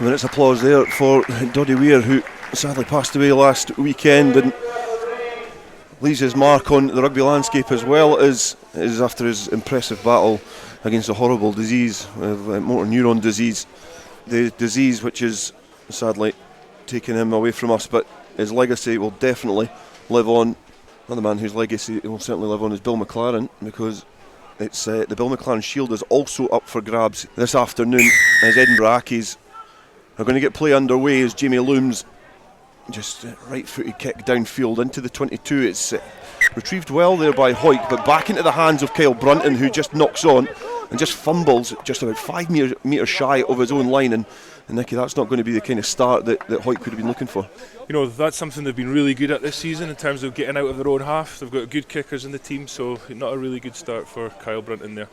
Minutes applause there for Doddy Weir, who sadly passed away last weekend and leaves his mark on the rugby landscape, as well as after his impressive battle against a horrible disease, motor neuron disease. The disease which is sadly taking him away from us, but his legacy will definitely live on. Another man whose legacy will certainly live on is Bill McLaren, because it's the Bill McLaren Shield is also up for grabs this afternoon as Edinburgh Accies are going to get play underway as Jamie Looms just right-footed kick downfield into the 22. It's retrieved well there by Hawick, but back into the hands of Kyle Brunton, who just knocks on and just fumbles just about 5 metres shy of his own line. And Nicky, that's not going to be the kind of start that Hawick could have been looking for. You know, that's something they've been really good at this season in terms of getting out of their own half. They've got good kickers in the team, so not a really good start for Kyle Brunton there.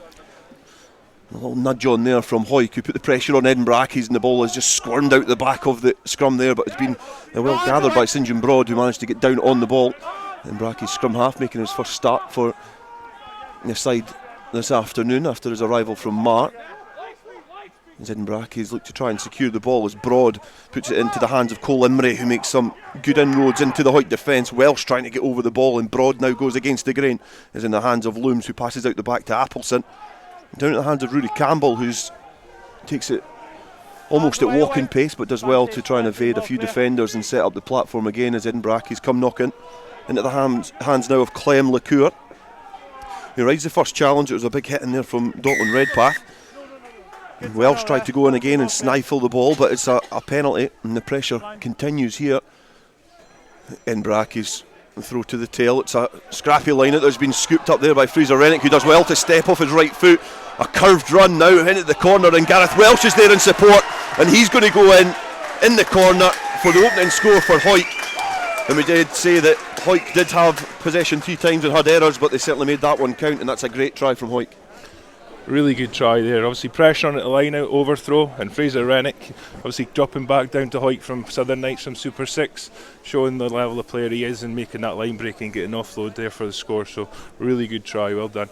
A little nudge on there from Hawick, who put the pressure on Edinburgh Accies, and the ball has just squirmed out the back of the scrum there, but it's been well gathered by St John Broad, who managed to get down on the ball. Edinburgh Accies scrum half making his first start for the side this afternoon after his arrival from Mark. As Edinburgh Accies look to try and secure the ball as Broad puts it into the hands of Cole Imrie, who makes some good inroads into the Hawick defence. Welsh trying to get over the ball, and Broad now goes against the grain, is in the hands of Looms, who passes out the back to Appleson. Down at the hands of Rudy Campbell, who takes it almost at walking pace, but does well to try and evade a few defenders and set up the platform again as Edinburgh Accies come knocking. Into the hands now of Clem Lacour, who rides the first challenge. It was a big hit in there from Dalton Redpath. And Welsh tried to go in again and sniffle the ball, but it's a penalty, and the pressure continues here. Edinburgh Accies throw to the tail. It's a scrappy line that has been scooped up there by Fraser Rennick, who does well to step off his right foot. A curved run now into the corner, and Gareth Welsh is there in support, and he's going to go in the corner for the opening score for Hawick. And we did say that Hawick did have possession 3 times and had errors, but they certainly made that one count, and that's a great try from Hawick. Really good try there. Obviously pressure on at the line out, overthrow, and Fraser Rennick obviously dropping back down to Hawick from Southern Knights from Super 6, showing the level of player he is and making that line break and getting offload there for the score. So really good try, well done.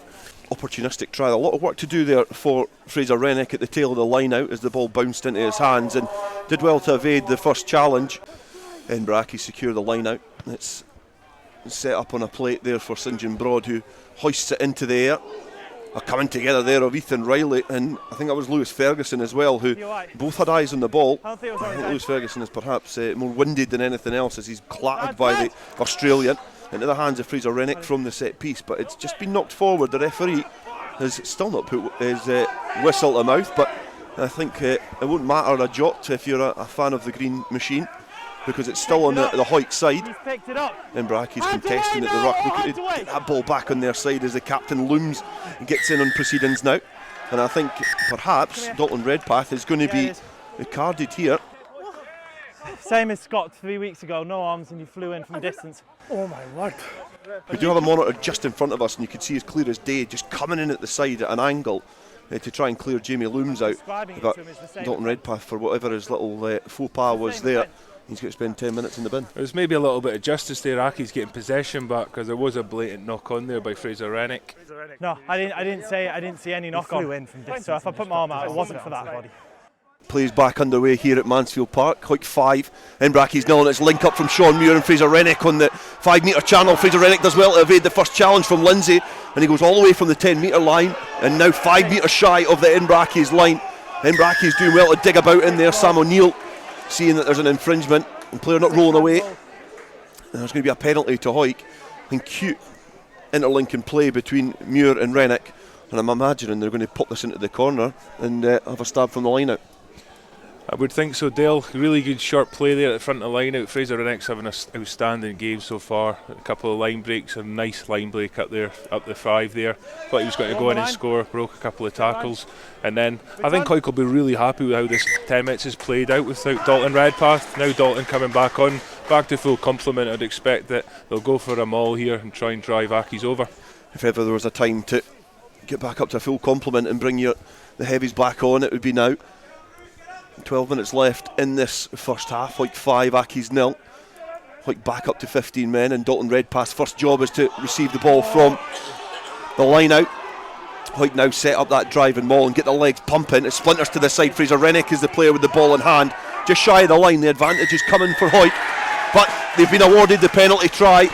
Opportunistic try, a lot of work to do there for Fraser Rennick at the tail of the line out as the ball bounced into his hands, and did well to evade the first challenge. Edinburgh Accies secure the line out. It's set up on a plate there for St John Broad, who hoists it into the air. A coming together there of Ethan Riley, and I think that was Lewis Ferguson as well, who both had eyes on the ball. I think Lewis Ferguson is perhaps more winded than anything else as he's clattered by the Australian into the hands of Fraser Rennick from the set piece, but it's just been knocked forward. The referee has still not put his whistle to mouth, but I think it won't matter a jot if you're a fan of the green machine, because it's still on the Hawick side. Edinburgh Accies contesting at the ruck. Look at get that ball back on their side as the captain Looms gets in on proceedings now. And I think perhaps Dalton Redpath is going to be carded here. Same as Scott 3 weeks ago, no arms, and you flew in from distance. Oh my word. We do have a monitor just in front of us, and you can see as clear as day just coming in at the side at an angle to try and clear Jamie Looms out. But Dalton Redpath, for whatever his little faux pas was there, he's got to spend 10 minutes in the bin. It was maybe a little bit of justice there, Accies getting possession back, because there was a blatant knock on there by Fraser Rennick. No, I didn't see any knock on. So if I put my arm out, it wasn't for that body. Plays back underway here at Mansfield Park. Hawick 5, Edinburgh Accies 0, and it's link up from Sean Muir and Fraser Rennick on the 5 metre channel. Fraser Rennick does well to evade the first challenge from Lindsay, and he goes all the way from the 10 metre line, and now 5 metres shy of the Edinburgh Accies line. Edinburgh Accies doing well to dig about in there. Sam O'Neill seeing that there's an infringement, and player not rolling away. And there's going to be a penalty to Hawick, and cute interlinking play between Muir and Rennick, and I'm imagining they're going to pop this into the corner and have a stab from the line out. I would think so, Dale. Really good short play there at the front of the line out. Fraser Rennick's having an outstanding game so far. A couple of line breaks, a nice line break up there, up the 5 there. Thought he was going to go in and score, broke a couple of tackles. And then I think Hawick will be really happy with how this 10 minutes has played out without Dalton Redpath. Now Dalton coming back on, back to full complement. I'd expect that they'll go for a maul here and try and drive Accies over. If ever there was a time to get back up to full complement and bring the heavies back on, it would be now. 12 minutes left in this first half. Hawick 5, Accies 0. Hawick back up to 15 men, and Dalton Redpath's first job is to receive the ball from the line out. Hawick now set up that drive and maul and get the legs pumping. It splinters to the side. Fraser Rennick is the player with the ball in hand, just shy of the line. The advantage is coming for Hawick, but they've been awarded the penalty try.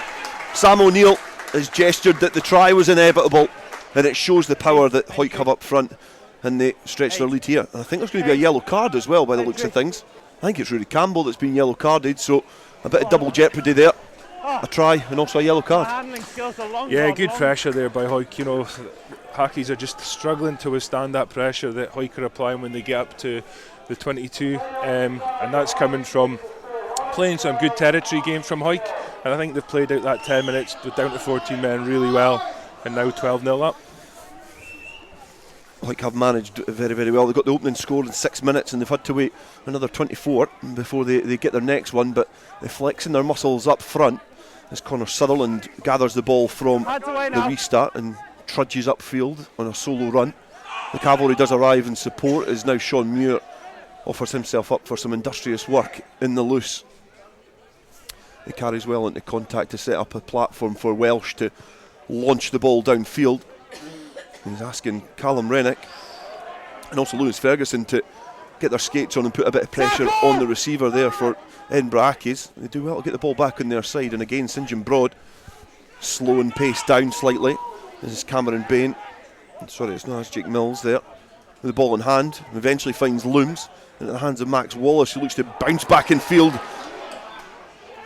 Sam O'Neill has gestured that the try was inevitable, and it shows the power that Hawick have up front, and they stretch their lead here. And I think there's going to be a yellow card as well by the looks of things. I think it's Rudy Campbell that's been yellow carded, so a bit of double jeopardy there. A try and also a yellow card. Yeah, good pressure there by Hawick. You know, Accies are just struggling to withstand that pressure that Hawick are applying when they get up to the 22, and that's coming from playing some good territory games from Hawick, and I think they've played out that 10 minutes down to 14 men really well, and now 12-0 up. Hawick have managed very, very well. They got the opening score in 6 minutes, and they've had to wait another 24 before they get their next one, but they're flexing their muscles up front as Connor Sutherland gathers the ball from the restart and trudges upfield on a solo run. The cavalry does arrive in support as now Sean Muir offers himself up for some industrious work in the loose. He carries well into contact to set up a platform for Welsh to launch the ball downfield. He's asking Callum Rennick and also Lewis Ferguson to get their skates on and put a bit of pressure on the receiver there for Edinburgh Accies. They do well to get the ball back on their side, and again St John Broad slowing pace down slightly. This is Cameron Bain. Sorry, it's not, it's Jake Mills there. With the ball in hand, eventually finds Looms into the hands of Max Wallace, who looks to bounce back in field.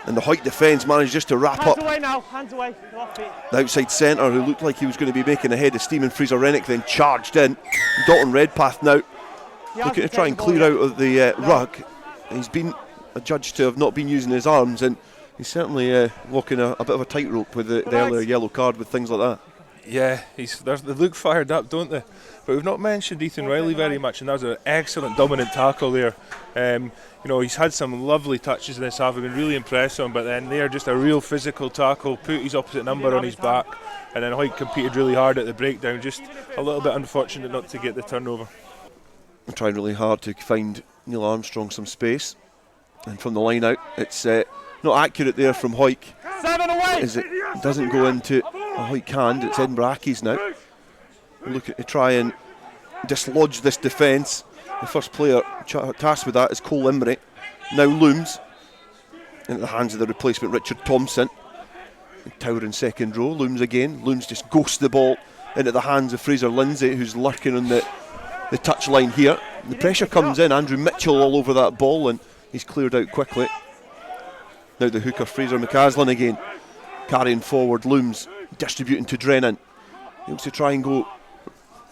And the Hawick defence managed just to wrap up the outside centre, who looked like he was going to be making a head of steam, and Fraser Rennick then charged in. Dalton Redpath now looking to try and clear out of the rug. He's been adjudged to have not been using his arms, and he's certainly walking a bit of a tightrope with the earlier yellow card with things like that. Yeah, they look fired up, don't they? But we've not mentioned Ethan Riley very much, and that was an excellent dominant tackle there. You know, he's had some lovely touches in this half. I've been really impressed with him, but then they're just a real physical tackle, put his opposite number on his back, and then Hawick competed really hard at the breakdown. Just a little bit unfortunate not to get the turnover. I'm trying really hard to find Neil Armstrong some space, and from the line out, it's not accurate there from Hawick, as it doesn't go into a Hawick hand. It's Edinburgh Accies now. We're looking to try and dislodge this defence. The first player tasked with that is Cole Embry. Now Looms into the hands of the replacement Richard Thompson. Tower in second row. Looms again. Looms just ghosts the ball into the hands of Fraser Lindsay, who's lurking on the touch line here. The pressure comes in. Andrew Mitchell all over that ball, and he's cleared out quickly. Now the hooker Fraser McCaslin again, carrying forward. Looms distributing to Drennan. He wants to try and go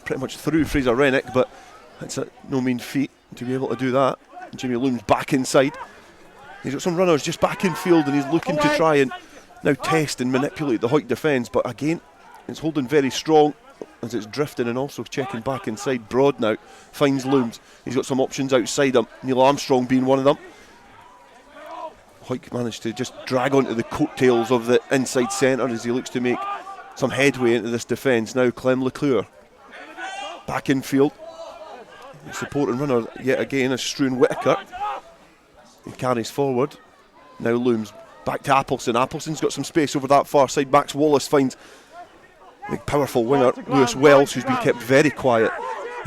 pretty much through Fraser Rennick, but it's no mean feat to be able to do that. Jimmy Looms back inside. He's got some runners just back in field, and he's looking to try and now test and manipulate the Hawick defence, but again it's holding very strong as it's drifting, and also checking back inside. Broad now finds Looms. He's got some options outside him, Neil Armstrong being one of them. Hawick managed to just drag onto the coattails of the inside centre as he looks to make some headway into this defence. Now Clem Leclerc back in field. Supporting runner yet again is Struan Whittaker. He carries forward. Now Looms back to Appleson. Appleson's got some space over that far side. Max Wallace finds the powerful winger Lewis Wells, who's been kept very quiet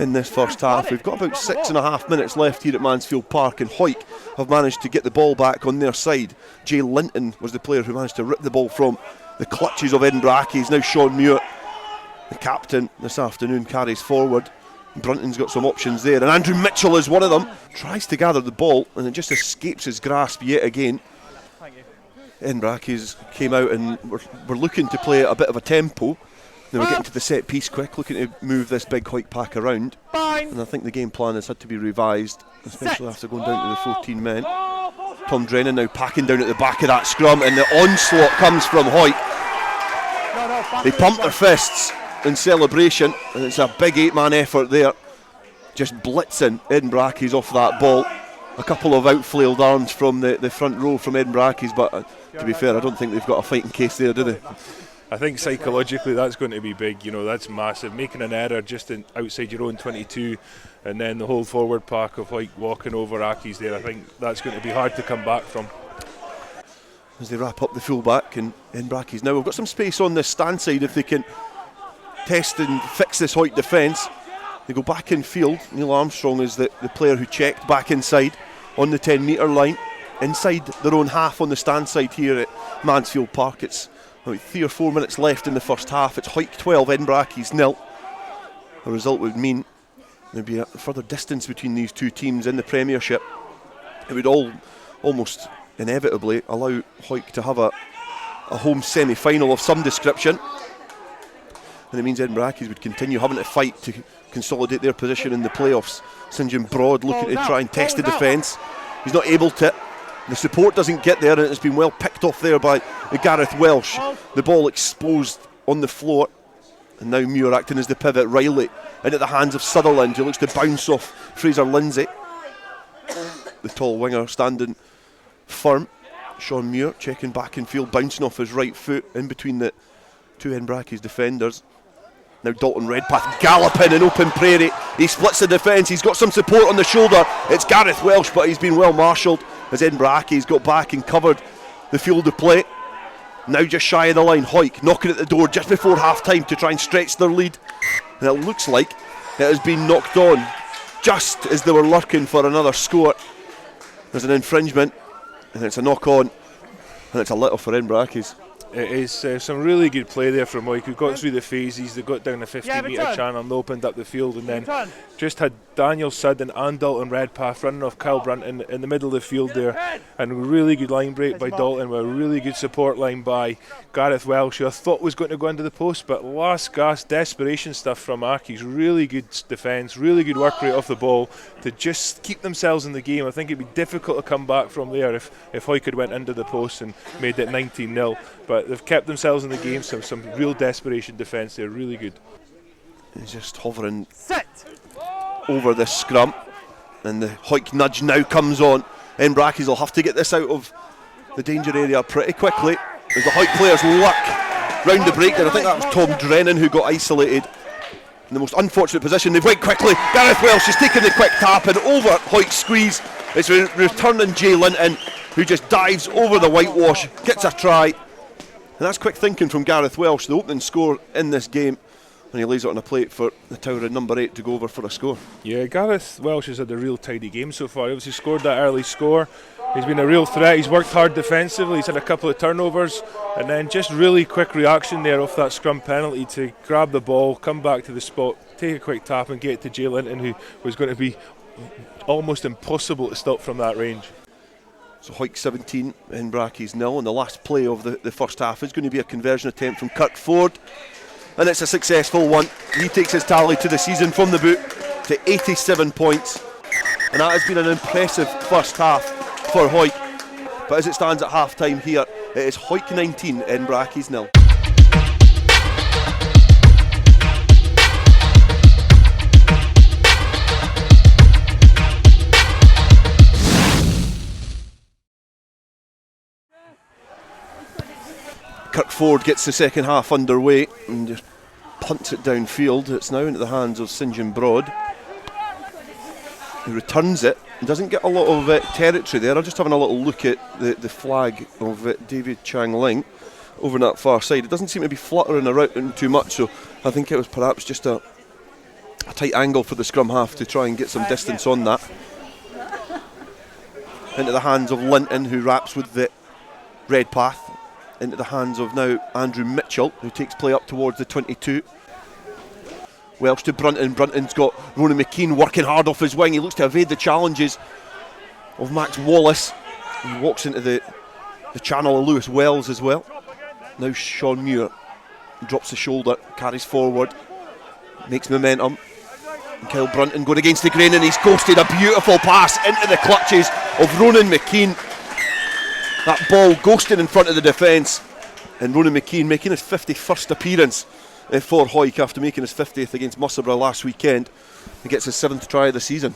in this first half. We've got about 6.5 minutes left here at Mansfield Park, and Hawick have managed to get the ball back on their side. Jay Linton was the player who managed to rip the ball from the clutches of Edinburgh Accies. Now Sean Muir, the captain this afternoon, carries forward. Brunton's got some options there, and Andrew Mitchell is one of them. Tries to gather the ball, and it just escapes his grasp yet again. Edinburgh Accies came out and were looking to play at a bit of a tempo. They were getting to the set piece quick, looking to move this big Hawick pack around. And I think the game plan has had to be revised, especially after going down to the 14 men. Tom Drennan now packing down at the back of that scrum, and the onslaught comes from Hawick. They pump their fists in celebration, and it's a big 8-man effort there, just blitzing Edinburgh Accies off that ball. A couple of outflailed arms from the front row from Edinburgh Accies, but to be fair, I don't think they've got a fighting case there, do they? I think psychologically that's going to be big. You know, that's massive. Making an error just outside your own 22, and then the whole forward pack of like walking over Accies there, I think that's going to be hard to come back from. As they wrap up the full-back, and Edinburgh Accies now, we've got some space on this stand side if they can test and fix this Hawick defence. They go back in field. Neil Armstrong is the player who checked back inside. on the 10-metre line, inside their own half on the stand side here at Mansfield Park. It's about 3 or 4 minutes left in the first half. It's Hawick 12, Edinburgh Accies 0. The result would mean there'd be a further distance between these two teams in the Premiership. It would almost inevitably allow Hawick to have a home semi-final of some description, and it means Edinburgh Accies would continue having to fight to consolidate their position in the playoffs. St John Broad looking to try and test the defence. He's not able to. The support doesn't get there, and it's been well picked off there by Gareth Welsh. The ball exposed on the floor, and now Muir acting as the pivot. Riley into the hands of Sutherland, who looks to bounce off Fraser Lindsay. The tall winger standing firm. Sean Muir checking back in field, bouncing off his right foot in between the two Edinburgh Accies defenders. Now Dalton Redpath galloping in open prairie. He splits the defence. He's got some support on the shoulder. It's Gareth Welsh, but he's been well marshalled as Edinburgh Accies got back and covered the field of play. Now just shy of the line, Hawick knocking at the door just before half time to try and stretch their lead. And it looks like it has been knocked on just as they were lurking for another score. There's an infringement, and it's a knock on, and it's a little for Edinburgh Accies. It is some really good play there from Hawick. We've got through the phases, they got down the 15-metre channel and opened up the field, and then just had Daniel Sudden and Dalton Redpath running off Kyle Brunton in the middle of the field there, and a really good line break by Dalton with a really good support line by Gareth Welsh, who I thought was going to go into the post, but last gasp desperation stuff from Accies. Really good defence, really good work rate off the ball to just keep themselves in the game. I think it'd be difficult to come back from there if Hawick had went into the post and made it 19-0, but they've kept themselves in the game. Some real desperation defence there, really good. He's just hovering over this scrum, and the Hawick nudge now comes on. Edinburgh Accies will have to get this out of the danger area pretty quickly as the Hawick players lurk round the break there. I think that was Tom Drennan who got isolated in the most unfortunate position. They've went quickly. Gareth Welsh is taking the quick tap and over Hawick squeeze. It's returning Jay Linton, who just dives over the whitewash, gets a try. And that's quick thinking from Gareth Welsh, the opening score in this game, and he lays it on a plate for the Tower of number 8 to go over for a score. Yeah, Gareth Welsh has had a real tidy game so far. He obviously scored that early score. He's been a real threat. He's worked hard defensively. He's had a couple of turnovers, and then just really quick reaction there off that scrum penalty to grab the ball, come back to the spot, take a quick tap and get it to Jay Linton, who was going to be almost impossible to stop from that range. So Hawick 17, Edinburgh Accies 0, and the last play of the first half is going to be a conversion attempt from Kirk Ford, and it's a successful one. He takes his tally to the season from the boot to 87 points, and that has been an impressive first half for Hawick. But as it stands at half time here, it is Hawick 19, Edinburgh Accies 0. Kirk Ford gets the second half underway and just punts it downfield. It's now into the hands of St John Broad, who returns it and doesn't get a lot of territory there. I'm just having a little look at the flag of David Chang Ling over on that far side. It doesn't seem to be fluttering around too much, so I think it was perhaps just a tight angle for the scrum half to try and get some distance on that. Into the hands of Linton, who wraps with the Redpath. Into the hands of now Andrew Mitchell, who takes play up towards the 22. Welsh to Brunton. Brunton's got Ronan McKean working hard off his wing. He looks to evade the challenges of Max Wallace. He walks into the channel of Lewis Wells as well. Now Sean Muir drops the shoulder, carries forward, makes momentum. And Kyle Brunton going against the grain, and he's ghosted a beautiful pass into the clutches of Ronan McKean. That ball ghosting in front of the defence, and Ronan McKean making his 51st appearance for Hawick after making his 50th against Musselburgh last weekend. He gets his 7th try of the season.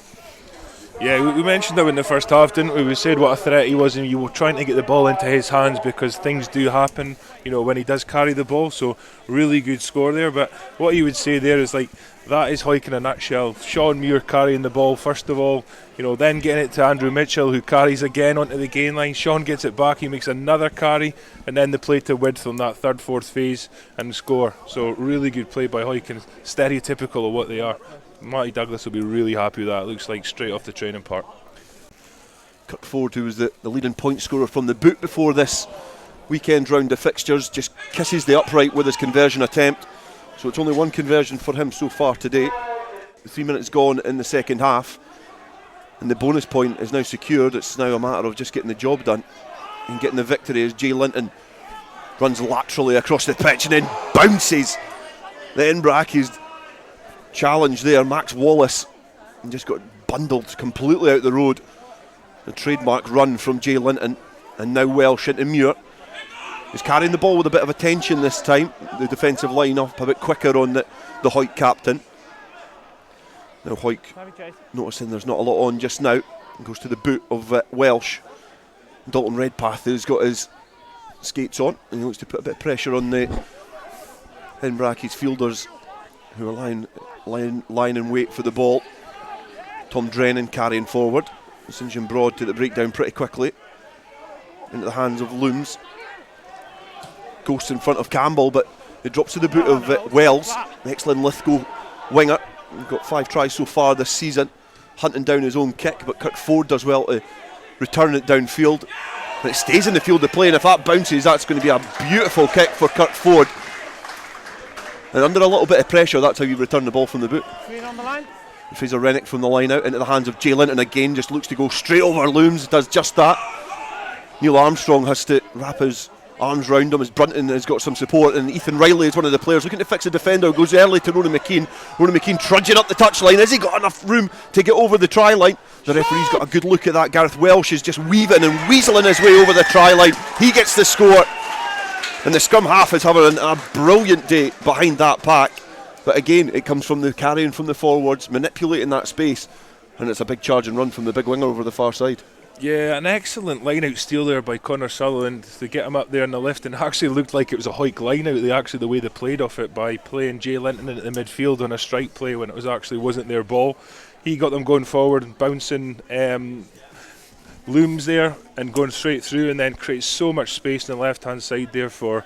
Yeah, we mentioned that in the first half, didn't we? We said what a threat he was, and you were trying to get the ball into his hands because things do happen, when he does carry the ball. So really good score there. But what you would say there is that is Hawick in a nutshell. Sean Muir carrying the ball first of all, then getting it to Andrew Mitchell, who carries again onto the gain line. Sean gets it back, he makes another carry, and then the play to width on that third, fourth phase and score. So really good play by Hawick, and stereotypical of what they are. Matty Douglas will be really happy with that. It looks like straight off the training park. Kirkford, who was the leading point scorer from the boot before this weekend round of fixtures, just kisses the upright with his conversion attempt. So it's only one conversion for him so far today. 3 minutes gone in the second half, and the bonus point is now secured. It's now a matter of just getting the job done and getting the victory as Jay Linton runs laterally across the pitch and then bounces the Edinburgh Accies challenge there. Max Wallace and just got bundled completely out the road. The trademark run from Jay Linton, and now Welsh into Muir. He's carrying the ball with a bit of attention this time. The defensive line up a bit quicker on the Hawick captain. Now Hawick noticing there's not a lot on just now, and goes to the boot of Welsh. Dalton Redpath, who's got his skates on, and he looks to put a bit of pressure on the Edinburgh Accies fielders, who are lying in wait for the ball. Tom Drennan carrying forward. St John Broad to the breakdown pretty quickly into the hands of Looms. Ghosts in front of Campbell, but it drops to the boot of Wells, the excellent Lithgow winger. He's got 5 tries so far this season, hunting down his own kick, but Kirkford does well to return it downfield. And it stays in the field of play, and if that bounces, that's going to be a beautiful kick for Kirkford. And under a little bit of pressure, that's how you return the ball from the boot. Fraser Rennick from the line out into the hands of Jay Linton again, just looks to go straight over Looms, does just that. Neil Armstrong has to wrap his arms round him as Brunton has got some support, and Ethan Riley is one of the players looking to fix a defender, goes early to Ronan McKean. Ronan McKean trudging up the touchline. Has he got enough room to get over the try line? The referee's got a good look at that. Gareth Welsh is just weaving and weaseling his way over the try line. He gets the score, and the scrum half is having a brilliant day behind that pack. But again, it comes from the carrying from the forwards, manipulating that space, and it's a big charge and run from the big winger over the far side. Yeah, an excellent line-out steal there by Connor Sutherland to get him up there on the left, and actually looked like it was a Hawick line-out, the way they played off it by playing Jay Linton into the midfield on a strike play when it was actually wasn't their ball. He got them going forward and bouncing Looms there and going straight through, and then creates so much space on the left-hand side there for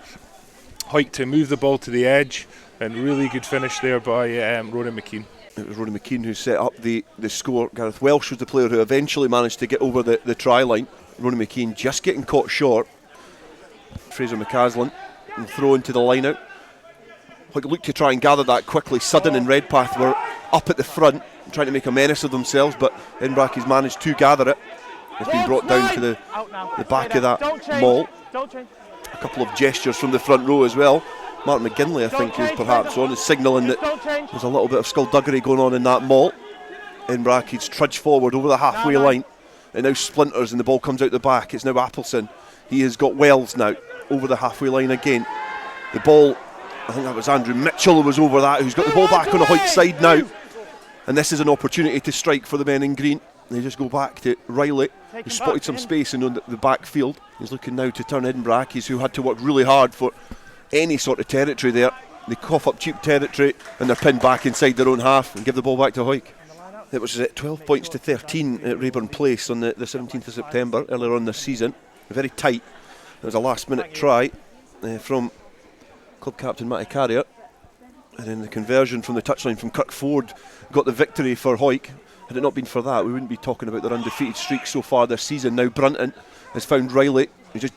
Hawick to move the ball to the edge, and really good finish there by Ronan McKean. It was Ronan McKean who set up the score. Gareth Welsh was the player who eventually managed to get over the try line. Ronan McKean just getting caught short. Fraser McCaslin and throw into the line out. Looked to try and gather that quickly. Sudden and Redpath were up at the front trying to make a menace of themselves, but Edinburgh has managed to gather it. It's been brought down to the back of that maul. A couple of gestures from the front row as well. Martin McGinley, I think, is perhaps on, is signalling that there's a little bit of skullduggery going on in that maul. Edinburgh Accies trudge forward over the halfway line. It now splinters and the ball comes out the back. It's now Appleson. He has got Wells now over the halfway line again. The ball, I think that was Andrew Mitchell who was over that, who's got the ball back on the Hawick side now. And this is an opportunity to strike for the men in green. They just go back to Riley, who spotted some space in the backfield. He's looking now to turn Edinburgh Accies, who had to work really hard for any sort of territory there. They cough up cheap territory and they're pinned back inside their own half and give the ball back to Hawick. It was 12 points to 13 at Rayburn Place on the 17th of September earlier on this season. Very tight. It was a last minute try from club captain Matty Carrier, and then the conversion from the touchline from Kirkford got the victory for Hawick. Had it not been for that, we wouldn't be talking about their undefeated streak so far this season. Now Brunton has found Riley, who just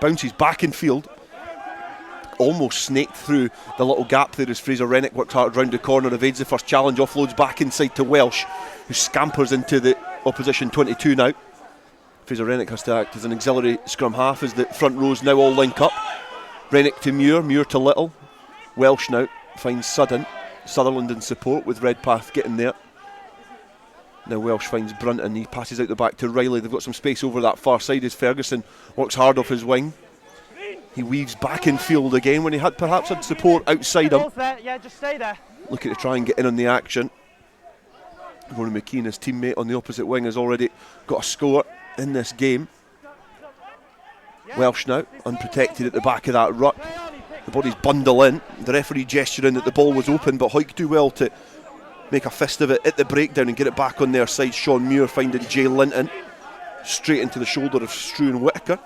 bounces back in field, almost snaked through the little gap there as Fraser Rennick worked hard round the corner, evades the first challenge, offloads back inside to Welsh, who scampers into the opposition 22 now. Fraser Rennick has to act as an auxiliary scrum half as the front rows now all link up. Rennick to Muir, Muir to Little. Welsh now finds Sutherland in support with Redpath getting there. Now Welsh finds Brunton, he passes out the back to Riley. They've got some space over that far side as Ferguson works hard off his wing. He weaves back in field again when he had perhaps had support outside him. Yeah, just stay there. Looking to try and get in on the action. Ronan McKean, his teammate on the opposite wing, has already got a score in this game. Welsh now unprotected at the back of that ruck. The bodies bundle in. The referee gesturing that the ball was open, but Hawick do well to make a fist of it at the breakdown and get it back on their side. Sean Muir finding Jay Linton straight into the shoulder of Struan Whittaker.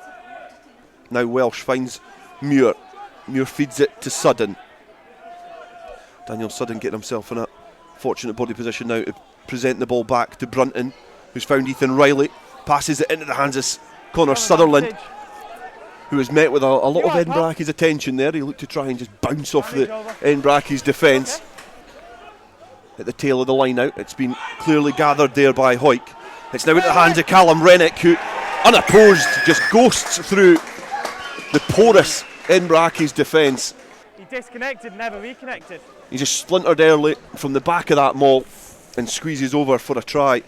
Now Welsh finds Muir. Muir feeds it to Sudden. Daniel Sudden getting himself in a fortunate body position now to present the ball back to Brunton, who's found Ethan Riley. passes it into the hands of Connor Sutherland, who was met with a lot of Edinburgh Accies attention there. He looked to try and just bounce off the Edinburgh Accies defence. At the tail of the line out, it's been clearly gathered there by Hawick. It's now into the hands of Callum Rennick, who, unopposed, just ghosts through the porous Edinburgh Accies defence. He disconnected, never reconnected. He just splintered early from the back of that maul and squeezes over for a try.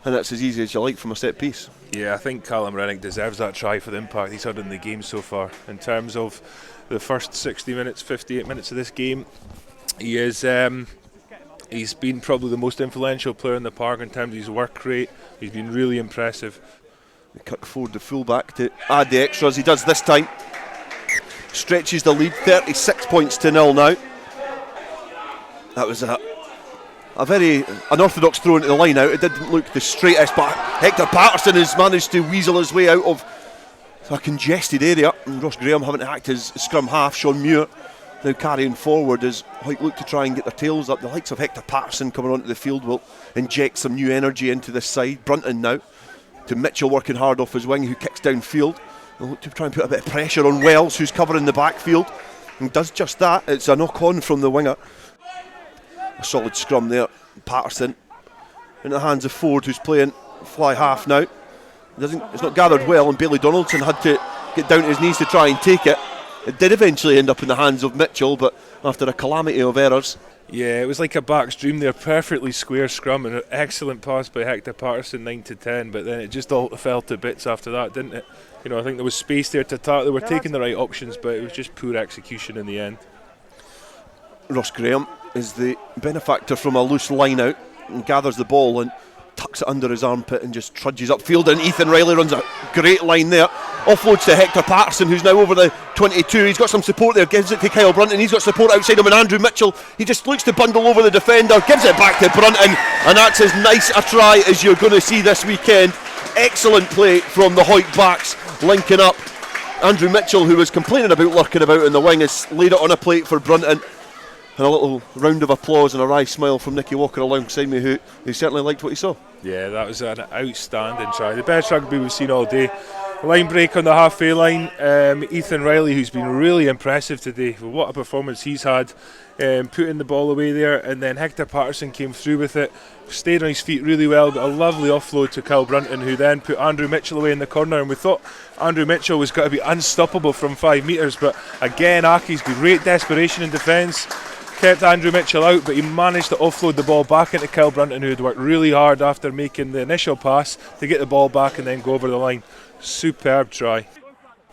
And that's as easy as you like from a set piece. Yeah, I think Callum Rennick deserves that try for the impact he's had in the game so far. In terms of the first 60 minutes, 58 minutes of this game, he is... he's been probably the most influential player in the park in terms of his work rate. He's been really impressive. They cut forward the fullback to add the extras. He does this time. Stretches the lead, 36 points to 0 now. That was a very unorthodox throw into the line out. It didn't look the straightest, but Hector Patterson has managed to weasel his way out of a congested area. And Ross Graham having to act as scrum half. Sean Muir now carrying forward as Hawick look to try and get their tails up. The likes of Hector Patterson coming onto the field will inject some new energy into this side. Brunton now to Mitchell working hard off his wing, who kicks downfield. They'll look to try and put a bit of pressure on Wells, who's covering the backfield, and does just that. It's a knock on from the winger. A solid scrum there. Patterson in the hands of Ford, who's playing fly half now. It's not gathered well, and Bailey Donaldson had to get down to his knees to try and take it. It did eventually end up in the hands of Mitchell, but after a calamity of errors. Yeah, it was like a back's dream there. Perfectly square scrum and an excellent pass by Hector Patterson, 9 to 10. But then it just all fell to bits after that, didn't it? You know, I think there was space there to attack. They were taking the right options, but it was just poor execution in the end. Ross Graham is the benefactor from a loose line out and gathers the ball and tucks it under his armpit and just trudges upfield, and Ethan Riley runs a great line there, offloads to Hector Patterson, who's now over the 22. He's got some support there, gives it to Kyle Brunton. He's got support outside him, and Andrew Mitchell, he just looks to bundle over the defender, gives it back to Brunton, and that's as nice a try as you're going to see this weekend. Excellent play from the Hawick backs, linking up. Andrew Mitchell, who was complaining about lurking about in the wing, has laid it on a plate for Brunton. And a little round of applause and a wry smile from Nikki Walker alongside me, who certainly liked what he saw. Yeah, that was an outstanding try. The best rugby we've seen all day. Line break on the halfway line. Ethan Riley, who's been really impressive today. What a performance he's had, putting the ball away there. And then Hector Patterson came through with it, stayed on his feet really well, but a lovely offload to Kyle Brunton, who then put Andrew Mitchell away in the corner. And we thought Andrew Mitchell was going to be unstoppable from 5 metres, but again, Accies, great desperation in defence. Kept Andrew Mitchell out, but he managed to offload the ball back into Kyle Brunton, who had worked really hard after making the initial pass to get the ball back and then go over the line. Superb try.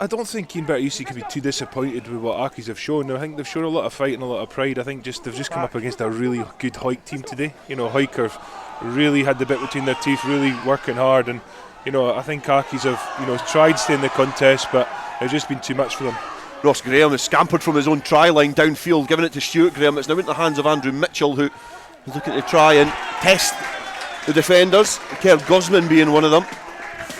I don't think Edinburgh Accies could be too disappointed with what Accies have shown. I think they've shown a lot of fight and a lot of pride. I think they've just come up against a really good Hawick team today. You know, Hawick have really had the bit between their teeth, really working hard, and you know, I think Accies have tried to stay in the contest, but it's just been too much for them. Ross Graham has scampered from his own try line downfield, giving it to Stuart Graham. It's now into the hands of Andrew Mitchell, who is looking to try and test the defenders, Kerr Gosman being one of them.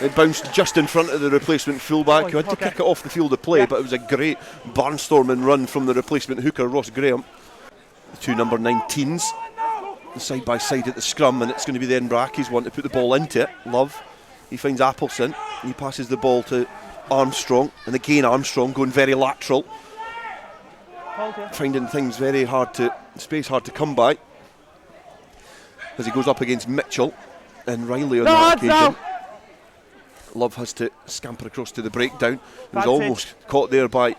It bounced just in front of the replacement fullback, who had to kick it off the field of play, but it was a great barnstorming run from the replacement hooker, Ross Graham. The two number 19s side by side at the scrum, and it's going to be the Edinburgh Accies one to put the ball into it. Love, he finds Appleson, he passes the ball to Armstrong, and again Armstrong going very lateral, finding things very hard to come by as he goes up against Mitchell and Riley on that occasion. Love has to scamper across to the breakdown. He was almost caught there by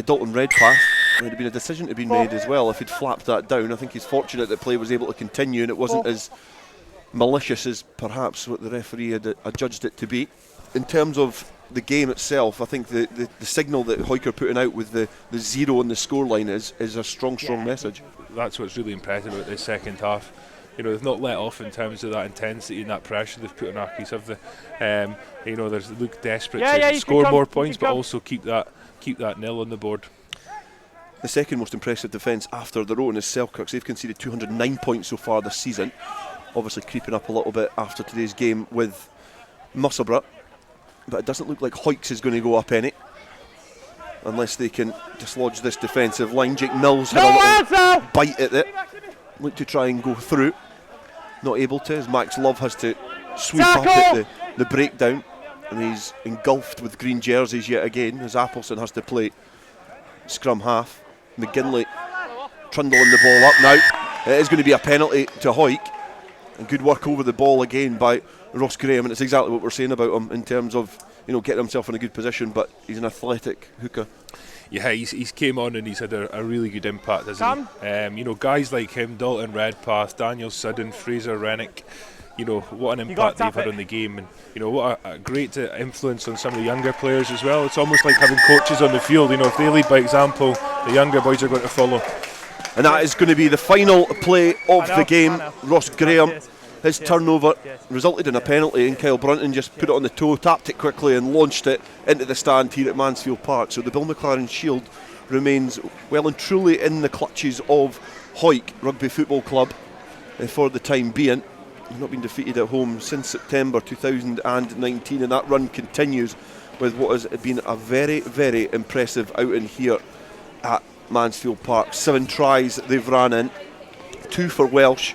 Dalton Redpath. There had been a decision to be made as well if he'd flapped that down. I think he's fortunate that play was able to continue and it wasn't as malicious as perhaps what the referee had adjudged it to be. In terms of the game itself, I think the signal that Hawick are putting out with the 0 on the scoreline is a strong message. That's what's really impressive about this second half. You know, they've not let off in terms of that intensity and that pressure they've put on Accies, have they? You know, they look desperate to score more points, but also keep that nil on the board. The second most impressive defence after their own is Selkirk's. They've conceded 209 points so far this season, obviously creeping up a little bit after today's game with Musselburgh, but it doesn't look like Hawick's is going to go up any unless they can dislodge this defensive line. Jake Mills had a little bite at it, looked to try and go through, not able to, as Max Love has to sweep up at the breakdown, and he's engulfed with green jerseys yet again as Appleton has to play scrum half. McGinley trundling the ball up now. It is going to be a penalty to Hawick, and good work over the ball again by Ross Graham, and it's exactly what we're saying about him in terms of getting himself in a good position, but he's an athletic hooker. Yeah, he's came on and he's had a really good impact, hasn't he? Guys like him, Dalton Redpath, Daniel Sudden, Fraser Rennick, what an impact they've had on the game, and what a great influence on some of the younger players as well. It's almost like having coaches on the field. If they lead by example, the younger boys are going to follow. And that is going to be the final play of the game. Ross Graham, his turnover resulted in a penalty, and Kyle Brunton just put it on the toe, tapped it quickly and launched it into the stand here at Mansfield Park. So the Bill McLaren Shield remains well and truly in the clutches of Hawick Rugby Football Club for the time being. They've not been defeated at home since September 2019, and that run continues with what has been a very, very impressive outing here at Mansfield Park. 7 tries they've ran in, 2 for Welsh.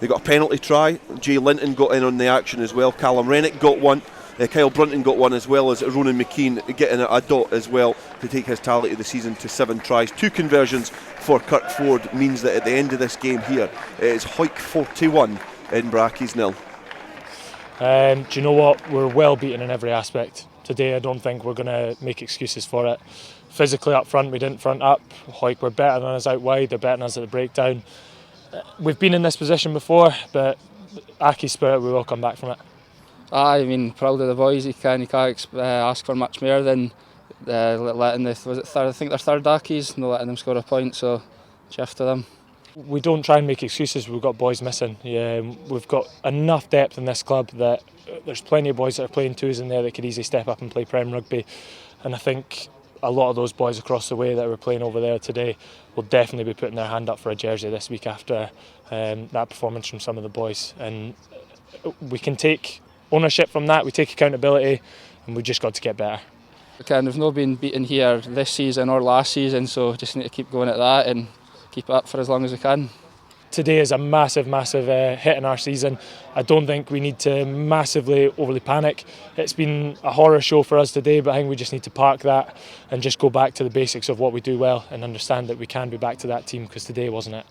They got a penalty try. Jay Linton got in on the action as well. Callum Rennick got one. Kyle Brunton got one, as well as Ronan McKean getting a dot as well to take his tally of the season to 7 tries. 2 conversions for Kirk Ford means that at the end of this game here, it is Hawick 41, Edinburgh Accies 0. Do you know what? We're well beaten in every aspect. Today I don't think we're going to make excuses for it. Physically up front, we didn't front up. Hawick were better than us out wide, they're better than us at the breakdown. We've been in this position before, but Aki spirit, we will come back from it. I mean, proud of the boys. You can't ask for much more than letting I think they're third Accies, not letting them score a point, so cheers to them. We don't try and make excuses. We've got boys missing. We've got enough depth in this club that there's plenty of boys that are playing twos in there that could easily step up and play Prem rugby, and I think a lot of those boys across the way that were playing over there today will definitely be putting their hand up for a jersey this week after that performance from some of the boys, and we can take ownership from that, we take accountability, and we've just got to get better. We've not been beaten here this season or last season, so just need to keep going at that and keep it up for as long as we can. Today is a massive hit in our season. I don't think we need to massively overly panic. It's been a horror show for us today, but I think we just need to park that and just go back to the basics of what we do well and understand that we can be back to that team, because today wasn't it.